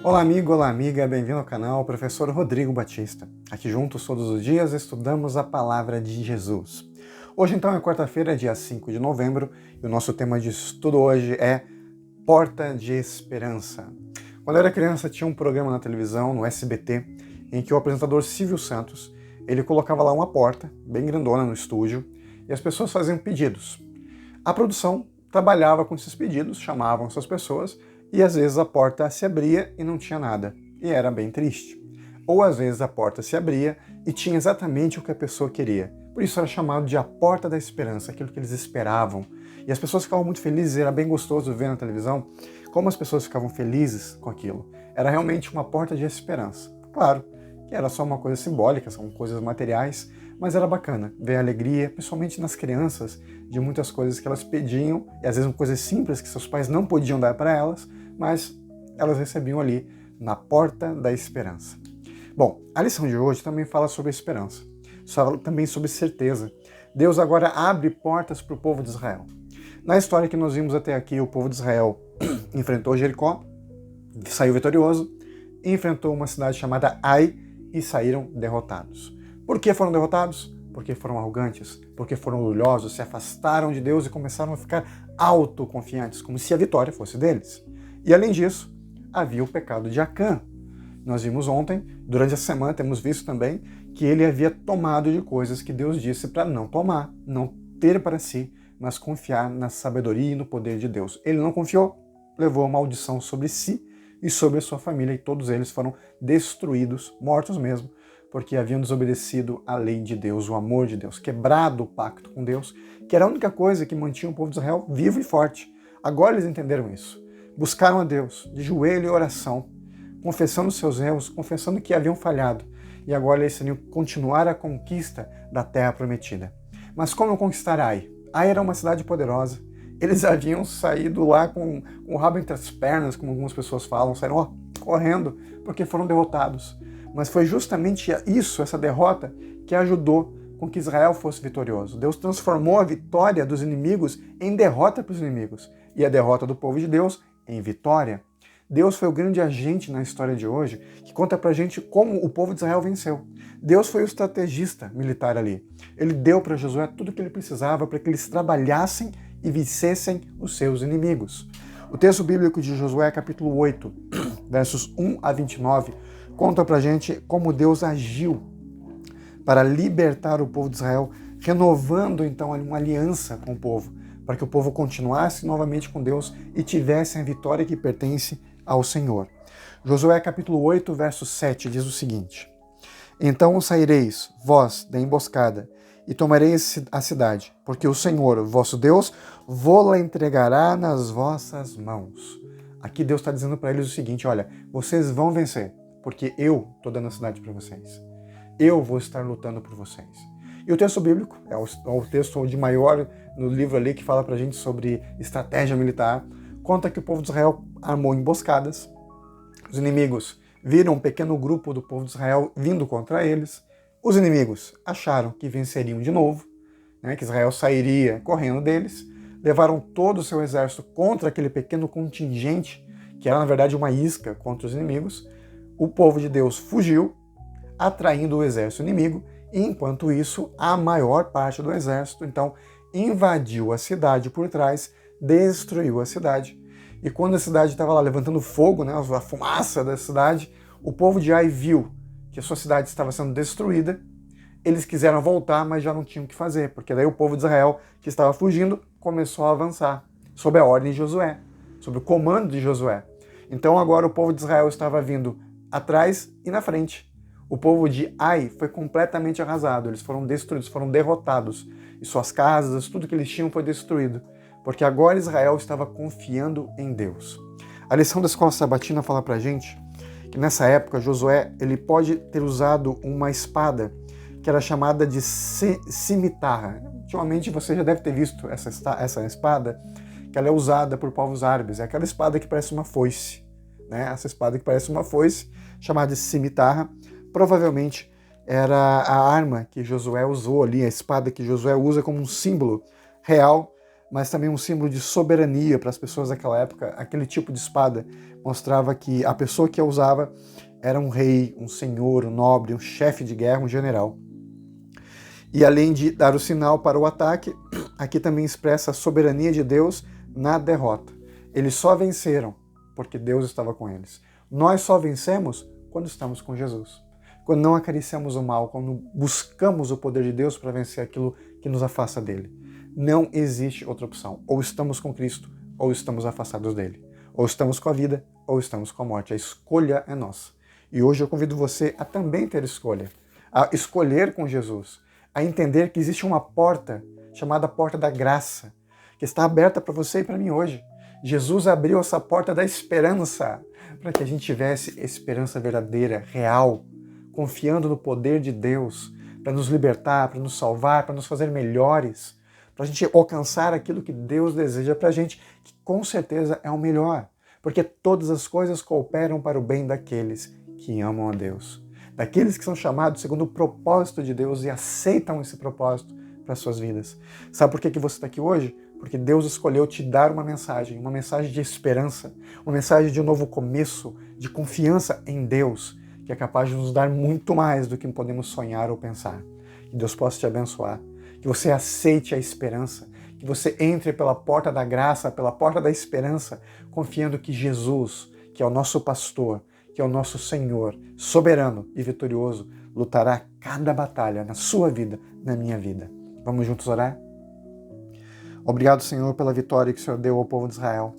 Olá amigo, olá amiga, bem-vindo ao canal Professor Rodrigo Batista. Aqui juntos todos os dias estudamos a Palavra de Jesus. Hoje então é quarta-feira, dia 5 de novembro, e o nosso tema de estudo hoje é Porta de Esperança. Quando eu era criança tinha um programa na televisão, no SBT, em que o apresentador Silvio Santos, ele colocava lá uma porta, bem grandona no estúdio, e as pessoas faziam pedidos. A produção trabalhava com esses pedidos, chamavam essas pessoas, e às vezes a porta se abria e não tinha nada, e era bem triste. Ou às vezes a porta se abria e tinha exatamente o que a pessoa queria. Por isso era chamado de a Porta da Esperança, aquilo que eles esperavam. E as pessoas ficavam muito felizes, era bem gostoso ver na televisão como as pessoas ficavam felizes com aquilo. Era realmente uma porta de esperança. Claro que era só uma coisa simbólica, são coisas materiais, mas era bacana ver a alegria, principalmente nas crianças, de muitas coisas que elas pediam, e às vezes coisas simples que seus pais não podiam dar para elas, mas elas recebiam ali na Porta da Esperança. Bom, a lição de hoje também fala sobre esperança, fala também sobre certeza. Deus agora abre portas para o povo de Israel. Na história que nós vimos até aqui, o povo de Israel enfrentou Jericó, saiu vitorioso, e enfrentou uma cidade chamada Ai e saíram derrotados. Por que foram derrotados? Porque foram arrogantes, porque foram orgulhosos, se afastaram de Deus e começaram a ficar autoconfiantes, como se a vitória fosse deles. E além disso, havia o pecado de Acã. Nós vimos ontem, durante a semana, temos visto também que ele havia tomado de coisas que Deus disse para não tomar, não ter para si, mas confiar na sabedoria e no poder de Deus. Ele não confiou, levou a maldição sobre si e sobre a sua família, e todos eles foram destruídos, mortos mesmo, porque haviam desobedecido a lei de Deus, o amor de Deus, quebrado o pacto com Deus, que era a única coisa que mantinha o povo de Israel vivo e forte. Agora eles entenderam isso. Buscaram a Deus de joelho e oração, confessando seus erros, confessando que haviam falhado, e agora eles teriam que continuar a conquista da terra prometida. Mas como conquistar Ai? Ai era uma cidade poderosa. Eles haviam saído lá com o rabo entre as pernas, como algumas pessoas falam, saíram correndo, porque foram derrotados. Mas foi justamente isso, essa derrota, que ajudou com que Israel fosse vitorioso. Deus transformou a vitória dos inimigos em derrota para os inimigos, e a derrota do povo de Deus em vitória. Deus foi o grande agente na história de hoje, que conta pra gente como o povo de Israel venceu. Deus foi o estrategista militar ali. Ele deu para Josué tudo o que ele precisava para que eles trabalhassem e vencessem os seus inimigos. O texto bíblico de Josué, capítulo 8, versos 1 a 29, conta pra gente como Deus agiu para libertar o povo de Israel, renovando então uma aliança com o povo, para que o povo continuasse novamente com Deus e tivesse a vitória que pertence ao Senhor. Josué capítulo 8, verso 7 diz o seguinte: Então saireis, vós, da emboscada, e tomareis a cidade, porque o Senhor, vosso Deus, vô-la entregará nas vossas mãos. Aqui Deus está dizendo para eles o seguinte: olha, vocês vão vencer, porque eu estou dando a cidade para vocês. Eu vou estar lutando por vocês. E o texto bíblico, é o texto de maior no livro ali que fala pra gente sobre estratégia militar, conta que o povo de Israel armou emboscadas, os inimigos viram um pequeno grupo do povo de Israel vindo contra eles, os inimigos acharam que venceriam de novo, que Israel sairia correndo deles, levaram todo o seu exército contra aquele pequeno contingente, que era na verdade uma isca contra os inimigos. O povo de Deus fugiu, atraindo o exército inimigo, e enquanto isso, a maior parte do exército, então, invadiu a cidade por trás, destruiu a cidade. E quando a cidade estava lá levantando fogo, a fumaça da cidade, o povo de Ai viu que a sua cidade estava sendo destruída. Eles quiseram voltar, mas já não tinham o que fazer, porque daí o povo de Israel, que estava fugindo, começou a avançar, sob a ordem de Josué, sob o comando de Josué. Então agora o povo de Israel estava vindo atrás e na frente. O povo de Ai foi completamente arrasado, eles foram destruídos, foram derrotados, e suas casas, tudo que eles tinham foi destruído, porque agora Israel estava confiando em Deus. A lição da escola sabatina fala pra gente que nessa época Josué ele pode ter usado uma espada que era chamada de cimitarra. Ultimamente você já deve ter visto essa espada, que ela é usada por povos árabes, é aquela espada que parece uma foice, Essa espada que parece uma foice, chamada de cimitarra, provavelmente era a arma que Josué usou ali, a espada que Josué usa como um símbolo real mas também um símbolo de soberania para as pessoas daquela época. Aquele tipo de espada mostrava que a pessoa que a usava era um rei, um senhor, um nobre, um chefe de guerra, um general. E além de dar o sinal para o ataque, aqui também expressa a soberania de Deus na derrota. Eles só venceram porque Deus estava com eles. Nós só vencemos quando estamos com Jesus. Quando não acariciamos o mal, quando buscamos o poder de Deus para vencer aquilo que nos afasta dele. Não existe outra opção. Ou estamos com Cristo, ou estamos afastados dele. Ou estamos com a vida, ou estamos com a morte. A escolha é nossa. E hoje eu convido você a também ter escolha. A escolher com Jesus. A entender que existe uma porta, chamada porta da graça, que está aberta para você e para mim hoje. Jesus abriu essa porta da esperança, para que a gente tivesse esperança verdadeira, real, confiando no poder de Deus, para nos libertar, para nos salvar, para nos fazer melhores, para a gente alcançar aquilo que Deus deseja para a gente, que com certeza é o melhor, porque todas as coisas cooperam para o bem daqueles que amam a Deus, daqueles que são chamados segundo o propósito de Deus e aceitam esse propósito para suas vidas. Sabe por que você está aqui hoje? Porque Deus escolheu te dar uma mensagem de esperança, uma mensagem de um novo começo, de confiança em Deus, que é capaz de nos dar muito mais do que podemos sonhar ou pensar. Que Deus possa te abençoar, que você aceite a esperança, que você entre pela porta da graça, pela porta da esperança, confiando que Jesus, que é o nosso pastor, que é o nosso Senhor, soberano e vitorioso, lutará cada batalha na sua vida, na minha vida. Vamos juntos orar? Obrigado, Senhor, pela vitória que o Senhor deu ao povo de Israel,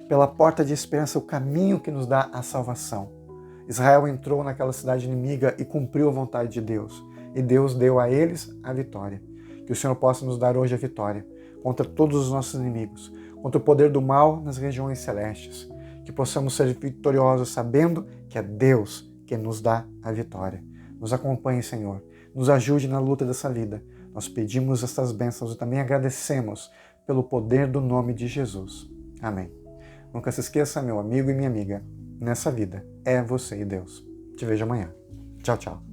pela porta de esperança, o caminho que nos dá a salvação. Israel entrou naquela cidade inimiga e cumpriu a vontade de Deus. E Deus deu a eles a vitória. Que o Senhor possa nos dar hoje a vitória contra todos os nossos inimigos, contra o poder do mal nas regiões celestes. Que possamos ser vitoriosos sabendo que é Deus que nos dá a vitória. Nos acompanhe, Senhor. Nos ajude na luta dessa vida. Nós pedimos estas bênçãos e também agradecemos pelo poder do nome de Jesus. Amém. Nunca se esqueça, meu amigo e minha amiga, nessa vida é você e Deus. Te vejo amanhã. Tchau, tchau.